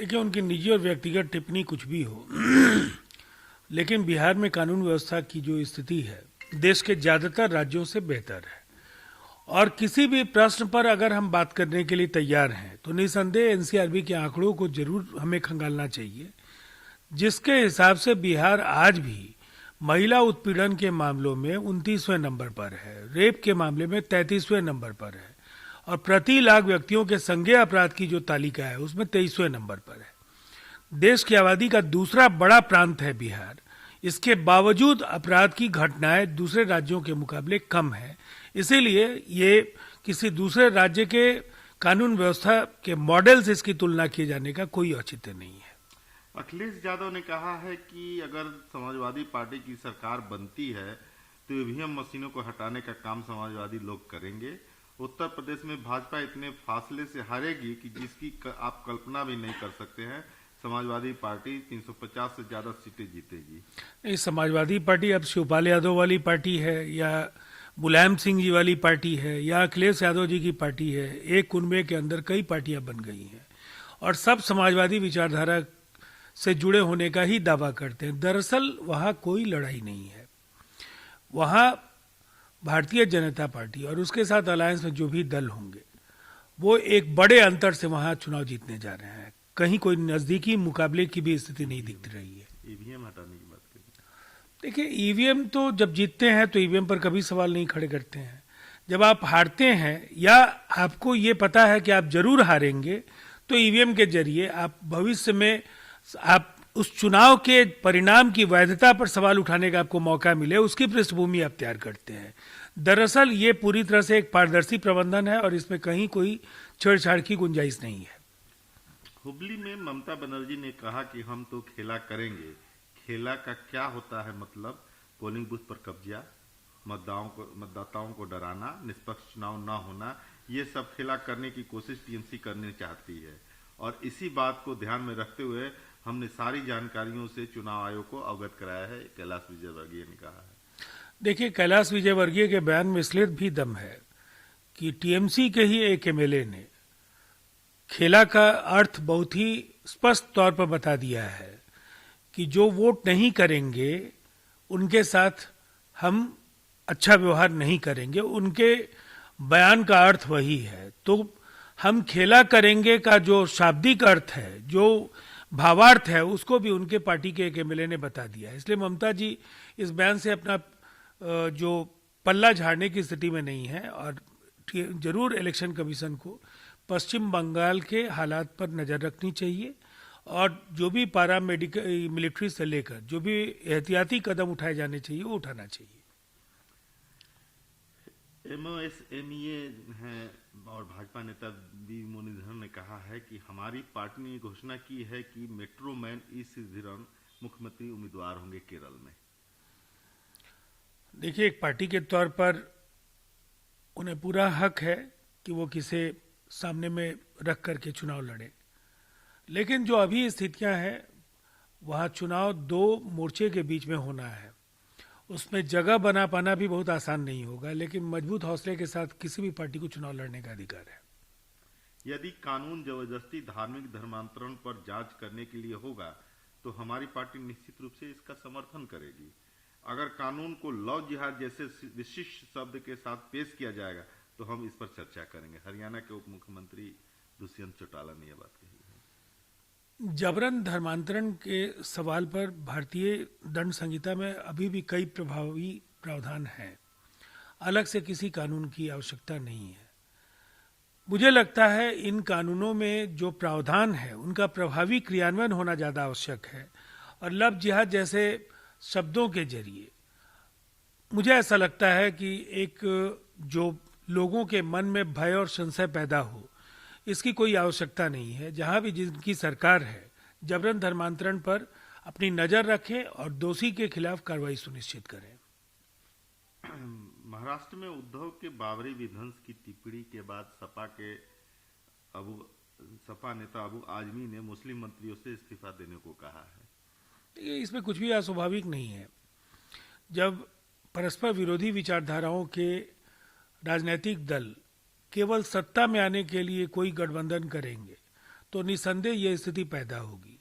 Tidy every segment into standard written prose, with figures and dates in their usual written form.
देखिए, उनकी निजी और व्यक्तिगत टिप्पणी कुछ भी हो लेकिन बिहार में कानून व्यवस्था की जो स्थिति है देश के ज्यादातर राज्यों से बेहतर है। और किसी भी प्रश्न पर अगर हम बात करने के लिए तैयार हैं तो निसंदेह एनसीआरबी के आंकड़ों को जरूर हमें खंगालना चाहिए, जिसके हिसाब से बिहार आज भी महिला उत्पीड़न के मामलों में 29वें नंबर पर है, रेप के मामले में 33वें नंबर पर है और प्रति लाख व्यक्तियों के संज्ञेय अपराध की जो तालिका है उसमें 23वें नंबर पर है। देश की आबादी का दूसरा बड़ा प्रांत है बिहार, इसके बावजूद अपराध की घटनाएं दूसरे राज्यों के मुकाबले कम है। इसीलिए ये किसी दूसरे राज्य के कानून व्यवस्था के मॉडल से इसकी तुलना किए जाने का कोई औचित्य नहीं है। अखिलेश यादव ने कहा है कि अगर समाजवादी पार्टी की सरकार बनती है तो ईवीएम मशीनों को हटाने का काम समाजवादी लोग करेंगे। उत्तर प्रदेश में भाजपा इतने फासले से हारेगी कि जिसकी आप कल्पना भी नहीं कर सकते हैं। समाजवादी पार्टी 350 से ज्यादा सीटें जीतेगी। नहीं, समाजवादी पार्टी अब शिवपाल यादव वाली पार्टी है या मुलायम सिंह जी वाली पार्टी है या अखिलेश यादव जी की पार्टी है। एक कुनबे के अंदर कई पार्टियां बन गई हैं और सब समाजवादी विचारधारा से जुड़े होने का ही दावा करते हैं। दरअसल वहां कोई लड़ाई नहीं है। वहां भारतीय जनता पार्टी और उसके साथ अलायंस में जो भी दल होंगे वो एक बड़े अंतर से वहां चुनाव जीतने जा रहे हैं। कहीं कोई नजदीकी मुकाबले की भी स्थिति नहीं दिख रही है। ईवीएम हटाने की बात करें, देखिए, ईवीएम तो जब जीतते हैं तो ईवीएम पर कभी सवाल नहीं खड़े करते हैं। जब आप हारते हैं या आपको ये पता है कि आप जरूर हारेंगे तो ईवीएम के जरिए आप भविष्य में आप उस चुनाव के परिणाम की वैधता पर सवाल उठाने का आपको मौका मिले, उसकी पृष्ठभूमि आप तैयार करते हैं। दरअसल ये पूरी तरह से एक पारदर्शी प्रबंधन है और इसमें कहीं कोई छेड़छाड़ की गुंजाइश नहीं है। हुबली में ममता बनर्जी ने कहा कि हम तो खेला करेंगे। खेला का क्या होता है मतलब? पोलिंग बूथ पर कब्जा, मतदाताओं को डराना, निष्पक्ष चुनाव न होना, ये सब खेला करने की कोशिश टीएमसी करने चाहती है। और इसी बात को ध्यान में रखते हुए हमने सारी जानकारियों से चुनाव आयोग को अवगत कराया है, कैलाश विजयवर्गीय ने कहा है। देखिए, कैलाश विजयवर्गीय के बयान में इसलिए भी दम है कि टीएमसी के ही एक एमएलए ने खेला का अर्थ बहुत ही स्पष्ट तौर पर बता दिया है कि जो वोट नहीं करेंगे उनके साथ हम अच्छा व्यवहार नहीं करेंगे। उनके बयान का अर्थ वही है। तो हम खेला करेंगे का जो शाब्दिक अर्थ है, जो भावार्थ है, उसको भी उनके पार्टी के एक एमएलए ने बता दिया है। इसलिए ममता जी इस बयान से अपना जो पल्ला झाड़ने की स्थिति में नहीं है और जरूर इलेक्शन कमीशन को पश्चिम बंगाल के हालात पर नजर रखनी चाहिए और जो भी पारा मेडिकल मिलिट्री से लेकर जो भी एहतियाती कदम उठाए जाने चाहिए वो उठाना चाहिए। एमओएसएमईए हैं और भाजपा नेता वी मुरलीधरन ने कहा है कि हमारी पार्टी ने घोषणा की है कि मेट्रो मैन ई श्रीधरन मुख्यमंत्री उम्मीदवार होंगे केरल में। देखिए, एक पार्टी के तौर पर उन्हें पूरा हक है कि वो किसे सामने में रख करके चुनाव लड़े, लेकिन जो अभी स्थितियां हैं वहां चुनाव दो मोर्चे के बीच में होना है, उसमें जगह बना पाना भी बहुत आसान नहीं होगा, लेकिन मजबूत हौसले के साथ किसी भी पार्टी को चुनाव लड़ने का अधिकार है। यदि कानून जबरदस्ती धार्मिक धर्मांतरण पर जांच करने के लिए होगा तो हमारी पार्टी निश्चित रूप से इसका समर्थन करेगी। अगर कानून को लव जिहाद जैसे विशिष्ट शब्द के साथ पेश किया जाएगा तो हम इस पर चर्चा करेंगे। हरियाणा के उप मुख्यमंत्री दुष्यंत चौटाला ने यह बात कही है। जबरन धर्मांतरण के सवाल पर भारतीय दंड संहिता में अभी भी कई प्रभावी प्रावधान हैं। अलग से किसी कानून की आवश्यकता नहीं है। मुझे लगता है इन कानूनों में जो प्रावधान है उनका प्रभावी क्रियान्वयन होना ज्यादा आवश्यक है और लव जिहाद जैसे शब्दों के जरिए मुझे ऐसा लगता है कि एक जो लोगों के मन में भय और संशय पैदा हो, इसकी कोई आवश्यकता नहीं है। जहां भी जिनकी सरकार है जबरन धर्मांतरण पर अपनी नजर रखें और दोषी के खिलाफ कार्रवाई सुनिश्चित करें। महाराष्ट्र में उद्धव के बाबरी विध्वंस की टिप्पणी के बाद सपा नेता अबू आजमी ने मुस्लिम मंत्रियों से इस्तीफा देने को कहा है। इसमें कुछ भी अस्वाभाविक नहीं है। जब परस्पर विरोधी विचारधाराओं के राजनीतिक दल केवल सत्ता में आने के लिए कोई गठबंधन करेंगे तो निसंदेह ये स्थिति पैदा होगी।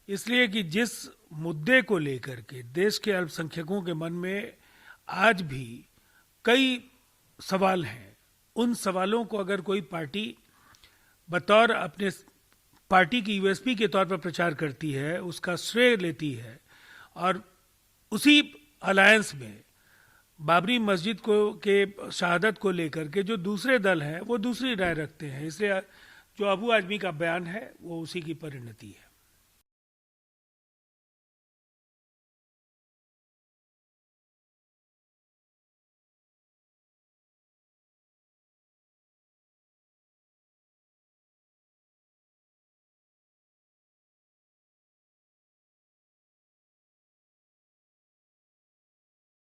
इसलिए कि जिस मुद्दे को लेकर के देश के अल्पसंख्यकों के मन में आज भी कई सवाल हैं, उन सवालों को अगर कोई पार्टी बतौर अपने पार्टी की यूएसपी के तौर पर प्रचार करती है, उसका श्रेय लेती है, और उसी अलायंस में बाबरी मस्जिद को के शहादत को लेकर के जो दूसरे दल हैं वो दूसरी राय रखते हैं, इसलिए जो अबू आजमी का बयान है वो उसी की परिणति है।